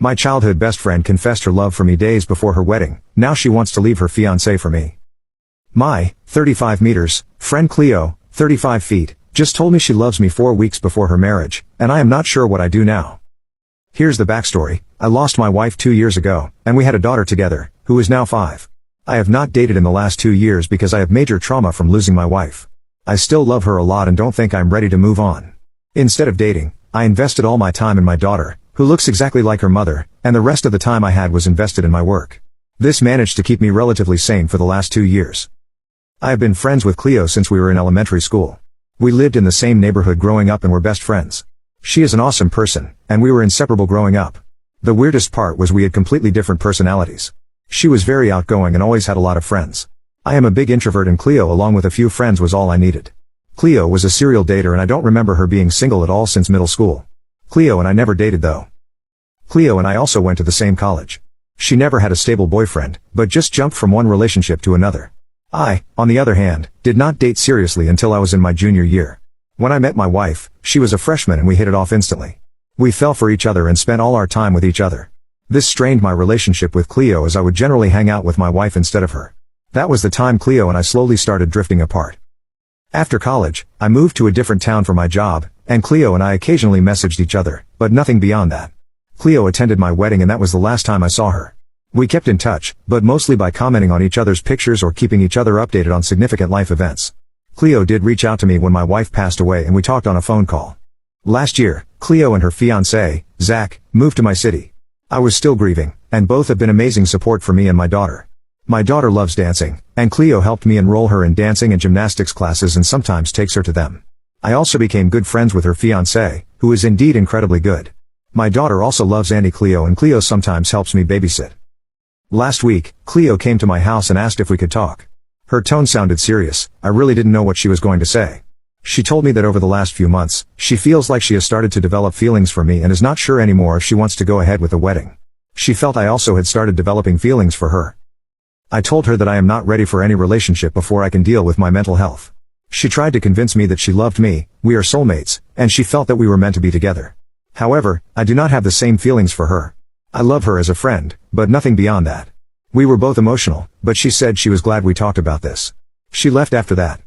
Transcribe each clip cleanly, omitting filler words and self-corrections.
My childhood best friend confessed her love for me days before her wedding. Now she wants to leave her fiancé for me. My 35 meters friend Cleo, 35 feet, just told me she loves me 4 weeks before her marriage, and I am not sure what I do now. Here's the backstory. I lost my wife 2 years ago, and we had a daughter together, who is now 5. I have not dated in the last 2 years because I have major trauma from losing my wife. I still love her a lot and don't think I'm ready to move on. Instead of dating, I invested all my time in my daughter, who looks exactly like her mother, and the rest of the time I had was invested in my work. This managed to keep me relatively sane for the last 2 years. I have been friends with Cleo since we were in elementary school. We lived in the same neighborhood growing up and were best friends. She is an awesome person, and we were inseparable growing up. The weirdest part was we had completely different personalities. She was very outgoing and always had a lot of friends. I am a big introvert and Cleo along with a few friends was all I needed. Cleo was a serial dater and I don't remember her being single at all since middle school. Cleo and I never dated though. Cleo and I also went to the same college. She never had a stable boyfriend, but just jumped from one relationship to another. I, on the other hand, did not date seriously until I was in my junior year. When I met my wife, she was a freshman and we hit it off instantly. We fell for each other and spent all our time with each other. This strained my relationship with Cleo as I would generally hang out with my wife instead of her. That was the time Cleo and I slowly started drifting apart. After college, I moved to a different town for my job, and Cleo and I occasionally messaged each other, but nothing beyond that. Cleo attended my wedding and that was the last time I saw her. We kept in touch, but mostly by commenting on each other's pictures or keeping each other updated on significant life events. Cleo did reach out to me when my wife passed away and we talked on a phone call. Last year, Cleo and her fiancé, Zach, moved to my city. I was still grieving, and both have been amazing support for me and my daughter. My daughter loves dancing, and Cleo helped me enroll her in dancing and gymnastics classes and sometimes takes her to them. I also became good friends with her fiancé, who is indeed incredibly good. My daughter also loves Auntie Cleo and Cleo sometimes helps me babysit. Last week, Cleo came to my house and asked if we could talk. Her tone sounded serious. I really didn't know what she was going to say. She told me that over the last few months, she feels like she has started to develop feelings for me and is not sure anymore if she wants to go ahead with the wedding. She felt I also had started developing feelings for her. I told her that I am not ready for any relationship before I can deal with my mental health. She tried to convince me that she loved me, we are soulmates, and she felt that we were meant to be together. However, I do not have the same feelings for her. I love her as a friend, but nothing beyond that. We were both emotional, but she said she was glad we talked about this. She left after that.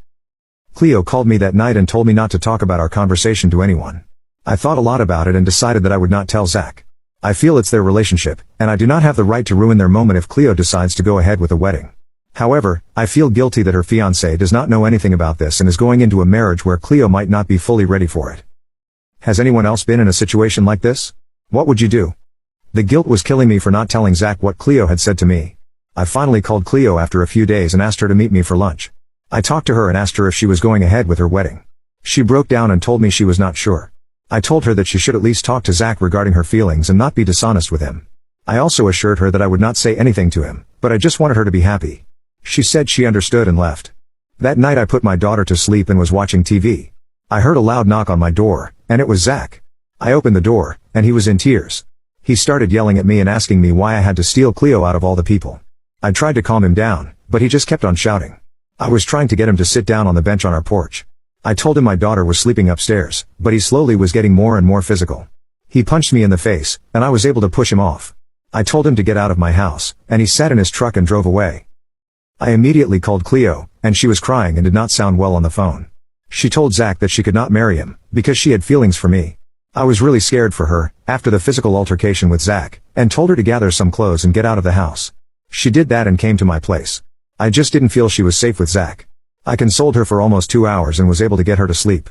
Cleo called me that night and told me not to talk about our conversation to anyone. I thought a lot about it and decided that I would not tell Zach. I feel it's their relationship, and I do not have the right to ruin their moment if Cleo decides to go ahead with a wedding. However, I feel guilty that her fiancé does not know anything about this and is going into a marriage where Cleo might not be fully ready for it. Has anyone else been in a situation like this? What would you do? The guilt was killing me for not telling Zach what Cleo had said to me. I finally called Cleo after a few days and asked her to meet me for lunch. I talked to her and asked her if she was going ahead with her wedding. She broke down and told me she was not sure. I told her that she should at least talk to Zach regarding her feelings and not be dishonest with him. I also assured her that I would not say anything to him, but I just wanted her to be happy. She said she understood and left. That night I put my daughter to sleep and was watching TV. I heard a loud knock on my door, and it was Zach. I opened the door, and he was in tears. He started yelling at me and asking me why I had to steal Cleo out of all the people. I tried to calm him down, but he just kept on shouting. I was trying to get him to sit down on the bench on our porch. I told him my daughter was sleeping upstairs, but he slowly was getting more and more physical. He punched me in the face, and I was able to push him off. I told him to get out of my house, and he sat in his truck and drove away. I immediately called Cleo, and she was crying and did not sound well on the phone. She told Zach that she could not marry him, because she had feelings for me. I was really scared for her, after the physical altercation with Zach, and told her to gather some clothes and get out of the house. She did that and came to my place. I just didn't feel she was safe with Zach. I consoled her for almost 2 hours and was able to get her to sleep.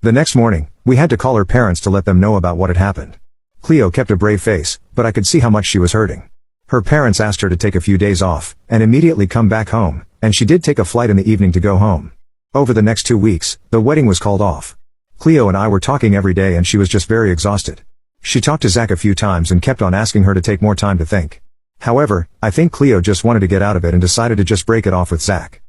The next morning, we had to call her parents to let them know about what had happened. Cleo kept a brave face, but I could see how much she was hurting. Her parents asked her to take a few days off, and immediately come back home, and she did take a flight in the evening to go home. Over the next 2 weeks, the wedding was called off. Cleo and I were talking every day and she was just very exhausted. She talked to Zach a few times and kept on asking her to take more time to think. However, I think Cleo just wanted to get out of it and decided to just break it off with Zach.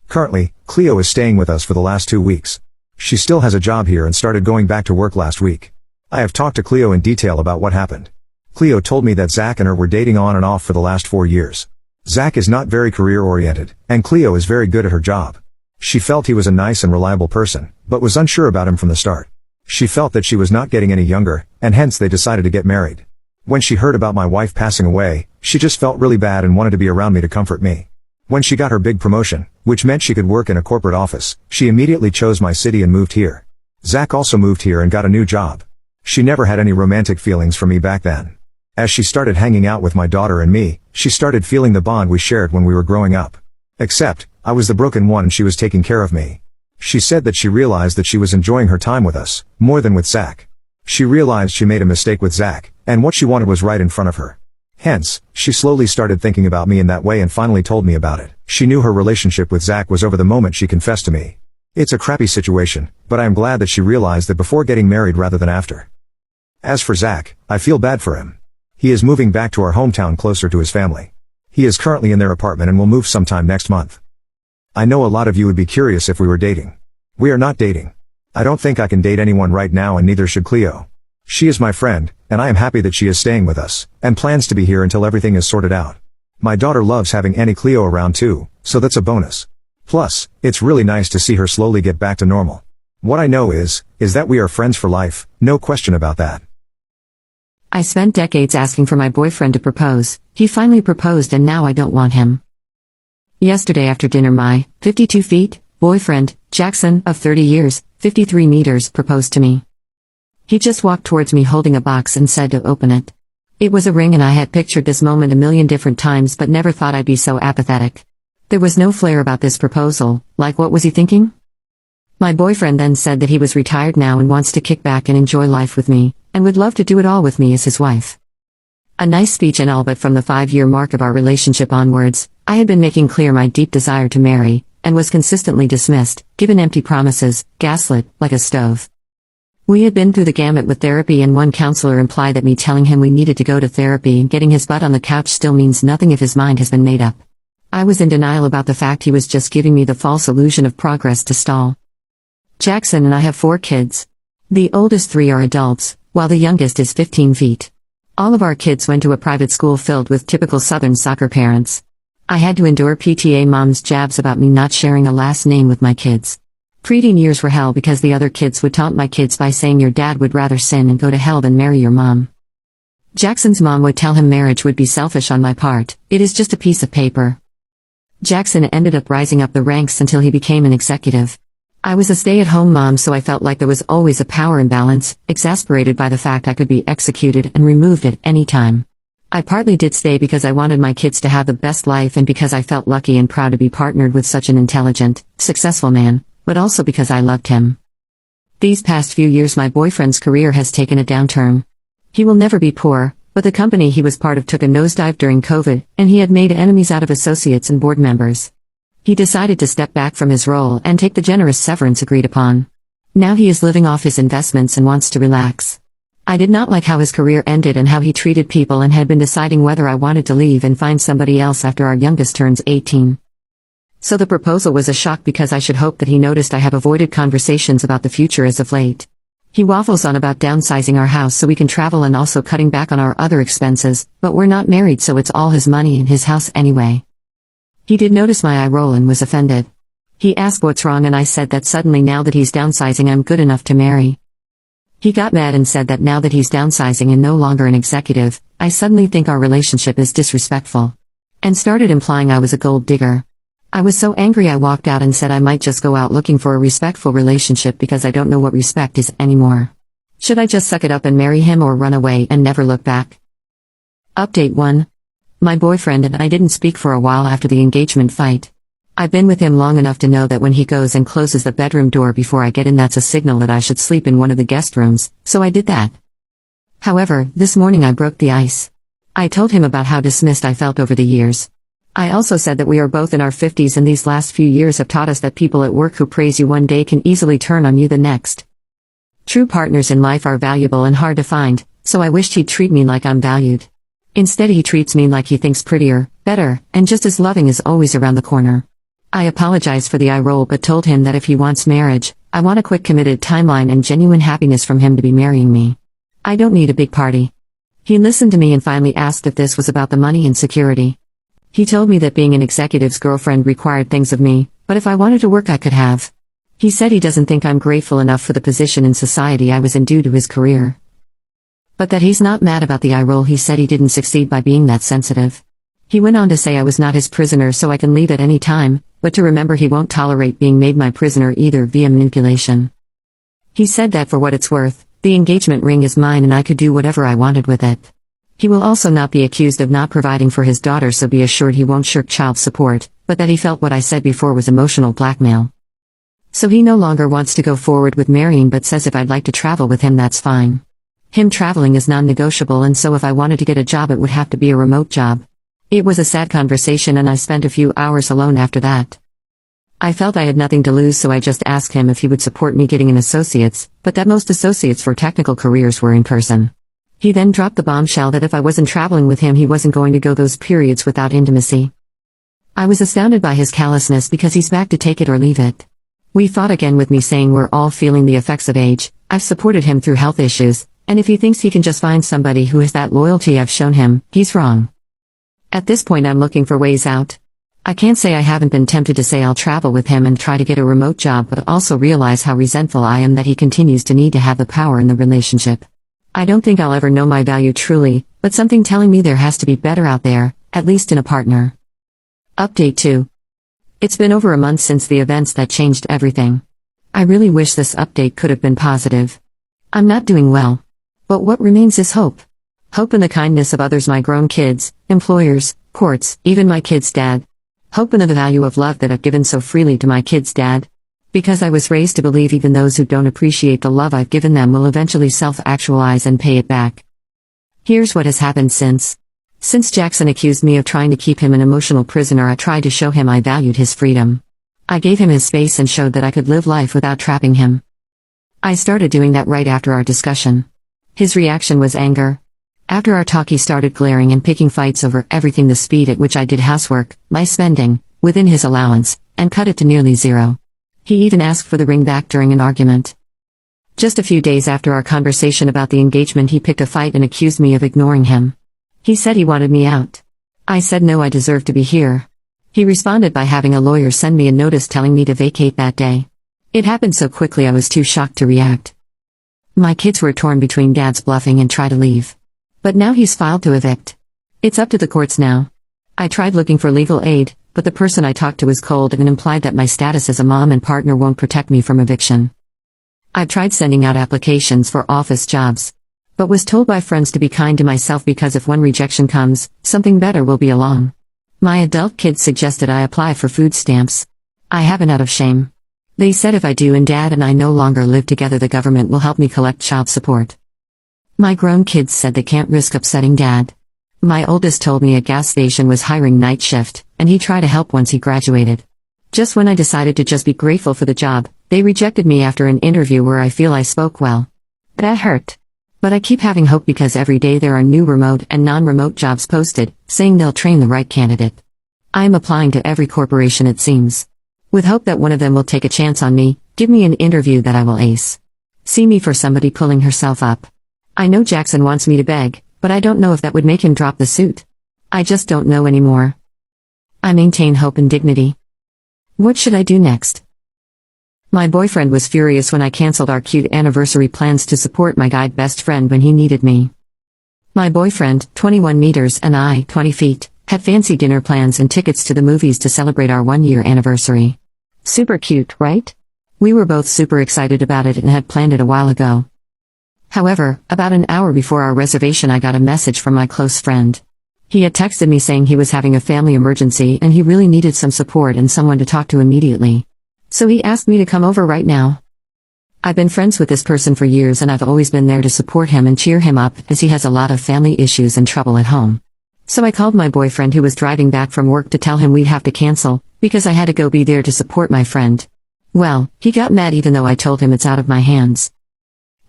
Currently, Cleo is staying with us for the last 2 weeks. She still has a job here and started going back to work last week. I have talked to Cleo in detail about what happened. Cleo told me that Zach and her were dating on and off for the last 4 years. Zach is not very career-oriented, and Cleo is very good at her job. She felt he was a nice and reliable person, but was unsure about him from the start. She felt that she was not getting any younger, and hence they decided to get married. When she heard about my wife passing away, she just felt really bad and wanted to be around me to comfort me. When she got her big promotion, which meant she could work in a corporate office, she immediately chose my city and moved here. Zach also moved here and got a new job. She never had any romantic feelings for me back then. As she started hanging out with my daughter and me, she started feeling the bond we shared when we were growing up. Except, I was the broken one and she was taking care of me. She said that she realized that she was enjoying her time with us, more than with Zach. She realized she made a mistake with Zach, and what she wanted was right in front of her. Hence, she slowly started thinking about me in that way and finally told me about it. She knew her relationship with Zach was over the moment she confessed to me. It's a crappy situation, but I am glad that she realized that before getting married rather than after. As for Zach, I feel bad for him. He is moving back to our hometown closer to his family. He is currently in their apartment and will move sometime next month. I know a lot of you would be curious if we were dating. We are not dating. I don't think I can date anyone right now and neither should Cleo. She is my friend, and I am happy that she is staying with us, and plans to be here until everything is sorted out. My daughter loves having Annie Cleo around too, so that's a bonus. Plus, it's really nice to see her slowly get back to normal. What I know is that we are friends for life, no question about that. I spent decades asking for my boyfriend to propose. He finally proposed and now I don't want him. Yesterday after dinner my 52 feet boyfriend, Jackson, of 30 years, 53 meters, proposed to me. He just walked towards me holding a box and said to open it. It was a ring and I had pictured this moment a million different times but never thought I'd be so apathetic. There was no flair about this proposal, like what was he thinking? My boyfriend then said that he was retired now and wants to kick back and enjoy life with me, and would love to do it all with me as his wife. A nice speech and all, but from the 5-year mark of our relationship onwards, I had been making clear my deep desire to marry, and was consistently dismissed, given empty promises, gaslit, like a stove. We had been through the gamut with therapy and one counselor implied that me telling him we needed to go to therapy and getting his butt on the couch still means nothing if his mind has been made up. I was in denial about the fact he was just giving me the false illusion of progress to stall. Jackson and I have 4 kids. The oldest 3 are adults, while the youngest is 15 feet. All of our kids went to a private school filled with typical Southern soccer parents. I had to endure PTA moms' jabs about me not sharing a last name with my kids. Preteen years were hell because the other kids would taunt my kids by saying your dad would rather sin and go to hell than marry your mom. Jackson's mom would tell him marriage would be selfish on my part, it is just a piece of paper. Jackson ended up rising up the ranks until he became an executive. I was a stay-at-home mom, so I felt like there was always a power imbalance, exasperated by the fact I could be executed and removed at any time. I partly did stay because I wanted my kids to have the best life and because I felt lucky and proud to be partnered with such an intelligent, successful man, but also because I loved him. These past few years my boyfriend's career has taken a downturn. He will never be poor, but the company he was part of took a nosedive during COVID, and he had made enemies out of associates and board members. He decided to step back from his role and take the generous severance agreed upon. Now he is living off his investments and wants to relax. I did not like how his career ended and how he treated people and had been deciding whether I wanted to leave and find somebody else after our youngest turns 18. So the proposal was a shock because I should hope that he noticed I have avoided conversations about the future as of late. He waffles on about downsizing our house so we can travel and also cutting back on our other expenses, but we're not married so it's all his money and his house anyway. He did notice my eye roll and was offended. He asked what's wrong and I said that suddenly now that he's downsizing I'm good enough to marry. He got mad and said that now that he's downsizing and no longer an executive, I suddenly think our relationship is disrespectful. And started implying I was a gold digger. I was so angry I walked out and said I might just go out looking for a respectful relationship because I don't know what respect is anymore. Should I just suck it up and marry him or run away and never look back? Update 1. My boyfriend and I didn't speak for a while after the engagement fight. I've been with him long enough to know that when he goes and closes the bedroom door before I get in that's a signal that I should sleep in one of the guest rooms, so I did that. However, this morning I broke the ice. I told him about how dismissed I felt over the years. I also said that we are both in our 50s and these last few years have taught us that people at work who praise you one day can easily turn on you the next. True partners in life are valuable and hard to find, so I wished he'd treat me like I'm valued. Instead he treats me like he thinks prettier, better, and just as loving is always around the corner. I apologized for the eye roll but told him that if he wants marriage, I want a quick committed timeline and genuine happiness from him to be marrying me. I don't need a big party. He listened to me and finally asked if this was about the money and security. He told me that being an executive's girlfriend required things of me, but if I wanted to work I could have. He said he doesn't think I'm grateful enough for the position in society I was in due to his career. But that he's not mad about the eye roll. He said he didn't succeed by being that sensitive. He went on to say I was not his prisoner so I can leave at any time, but to remember he won't tolerate being made my prisoner either via manipulation. He said that for what it's worth, the engagement ring is mine and I could do whatever I wanted with it. He will also not be accused of not providing for his daughter, so be assured he won't shirk child support, but that he felt what I said before was emotional blackmail. So he no longer wants to go forward with marrying but says if I'd like to travel with him that's fine. Him traveling is non-negotiable, and so if I wanted to get a job it would have to be a remote job. It was a sad conversation and I spent a few hours alone after that. I felt I had nothing to lose, so I just asked him if he would support me getting an associate's, but that most associates for technical careers were in person. He then dropped the bombshell that if I wasn't traveling with him he wasn't going to go those periods without intimacy. I was astounded by his callousness because he's back to take it or leave it. We fought again with me saying we're all feeling the effects of age, I've supported him through health issues, and if he thinks he can just find somebody who has that loyalty I've shown him, he's wrong. At this point I'm looking for ways out. I can't say I haven't been tempted to say I'll travel with him and try to get a remote job, but also realize how resentful I am that he continues to need to have the power in the relationship. I don't think I'll ever know my value truly, but something telling me there has to be better out there, at least in a partner. Update 2. It's been over a month since the events that changed everything. I really wish this update could have been positive. I'm not doing well. But what remains is hope. Hope in the kindness of others, my grown kids, employers, courts, even my kid's dad. Hope in the value of love that I've given so freely to my kid's dad. Because I was raised to believe even those who don't appreciate the love I've given them will eventually self-actualize and pay it back. Here's what has happened since. Since Jackson accused me of trying to keep him an emotional prisoner, I tried to show him I valued his freedom. I gave him his space and showed that I could live life without trapping him. I started doing that right after our discussion. His reaction was anger. After our talk he started glaring and picking fights over everything, the speed at which I did housework, my spending, within his allowance, and cut it to nearly zero. He even asked for the ring back during an argument. Just a few days after our conversation about the engagement he picked a fight and accused me of ignoring him. He said he wanted me out. I said no, I deserve to be here. He responded by having a lawyer send me a notice telling me to vacate that day. It happened so quickly I was too shocked to react. My kids were torn between dad's bluffing and try to leave. But now he's filed to evict. It's up to the courts now. I tried looking for legal aid, but the person I talked to was cold and implied that my status as a mom and partner won't protect me from eviction. I've tried sending out applications for office jobs, but was told by friends to be kind to myself because if one rejection comes, something better will be along. My adult kids suggested I apply for food stamps. I haven't out of shame. They said if I do and Dad and I no longer live together, the government will help me collect child support. My grown kids said they can't risk upsetting Dad. My oldest told me a gas station was hiring night shift, and he'd try to help once he graduated. Just when I decided to just be grateful for the job, they rejected me after an interview where I feel I spoke well. That hurt. But I keep having hope because every day there are new remote and non-remote jobs posted, saying they'll train the right candidate. I am applying to every corporation it seems. With hope that one of them will take a chance on me, give me an interview that I will ace. See me for somebody pulling herself up. I know Jackson wants me to beg, but I don't know if that would make him drop the suit. I just don't know anymore. I maintain hope and dignity. What should I do next? My boyfriend was furious when I canceled our cute anniversary plans to support my guide best friend when he needed me. My boyfriend, 21 meters, and I, 20 feet, had fancy dinner plans and tickets to the movies to celebrate our 1-year anniversary. Super cute, right? We were both super excited about it and had planned it a while ago. However, about an hour before our reservation I got a message from my close friend. He had texted me saying he was having a family emergency and he really needed some support and someone to talk to immediately. So he asked me to come over right now. I've been friends with this person for years and I've always been there to support him and cheer him up as he has a lot of family issues and trouble at home. So I called my boyfriend who was driving back from work to tell him we'd have to cancel, because I had to go be there to support my friend. Well, he got mad even though I told him it's out of my hands.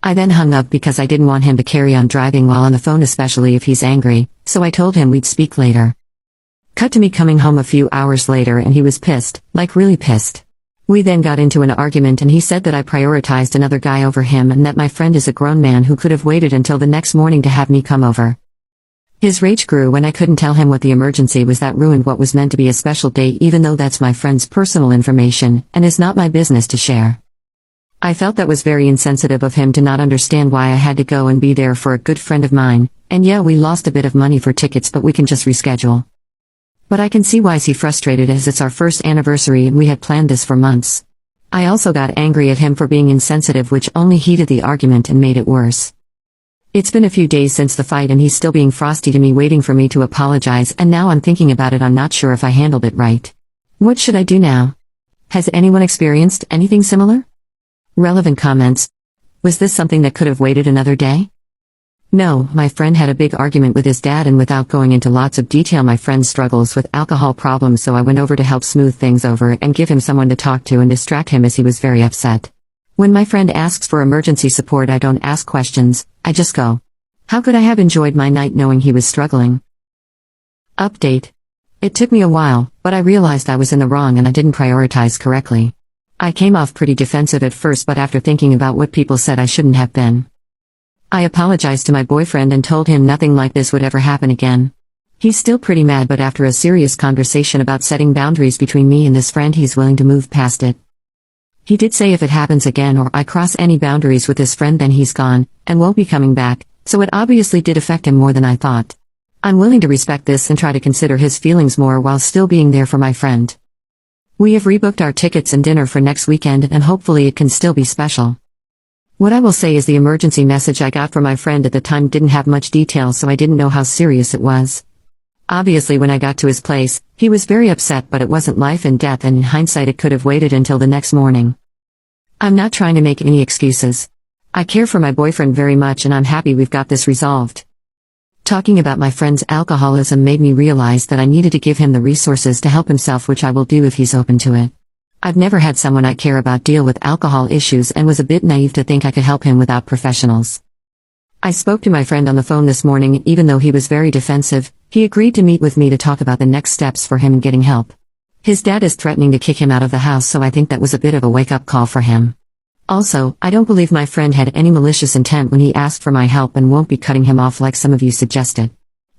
I then hung up because I didn't want him to carry on driving while on the phone, especially if he's angry, so I told him we'd speak later. Cut to me coming home a few hours later and he was pissed, like really pissed. We then got into an argument and he said that I prioritized another guy over him and that my friend is a grown man who could have waited until the next morning to have me come over. His rage grew when I couldn't tell him what the emergency was that ruined what was meant to be a special day, even though that's my friend's personal information and is not my business to share. I felt that was very insensitive of him to not understand why I had to go and be there for a good friend of mine, and yeah, we lost a bit of money for tickets, but we can just reschedule. But I can see why he's frustrated, as it's our first anniversary and we had planned this for months. I also got angry at him for being insensitive, which only heated the argument and made it worse. It's been a few days since the fight and he's still being frosty to me, waiting for me to apologize, and now I'm thinking about it, I'm not sure if I handled it right. What should I do now? Has anyone experienced anything similar? Relevant comments. Was this something that could have waited another day? No, my friend had a big argument with his dad, and without going into lots of detail, my friend struggles with alcohol problems, so I went over to help smooth things over and give him someone to talk to and distract him, as he was very upset. When my friend asks for emergency support, I don't ask questions, I just go. How could I have enjoyed my night knowing he was struggling? Update. It took me a while, but I realized I was in the wrong and I didn't prioritize correctly. I came off pretty defensive at first, but after thinking about what people said, I shouldn't have been. I apologized to my boyfriend and told him nothing like this would ever happen again. He's still pretty mad, but after a serious conversation about setting boundaries between me and this friend, he's willing to move past it. He did say if it happens again or I cross any boundaries with this friend, then he's gone, and won't be coming back, so it obviously did affect him more than I thought. I'm willing to respect this and try to consider his feelings more while still being there for my friend. We have rebooked our tickets and dinner for next weekend, and hopefully it can still be special. What I will say is the emergency message I got from my friend at the time didn't have much detail, so I didn't know how serious it was. Obviously when I got to his place, he was very upset, but it wasn't life and death, and in hindsight it could have waited until the next morning. I'm not trying to make any excuses. I care for my boyfriend very much, and I'm happy we've got this resolved. Talking about my friend's alcoholism made me realize that I needed to give him the resources to help himself, which I will do if he's open to it. I've never had someone I care about deal with alcohol issues and was a bit naive to think I could help him without professionals. I spoke to my friend on the phone this morning, and even though he was very defensive, he agreed to meet with me to talk about the next steps for him in getting help. His dad is threatening to kick him out of the house, so I think that was a bit of a wake-up call for him. Also, I don't believe my friend had any malicious intent when he asked for my help and won't be cutting him off like some of you suggested.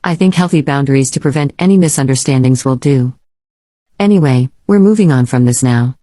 I think healthy boundaries to prevent any misunderstandings will do. Anyway, we're moving on from this now.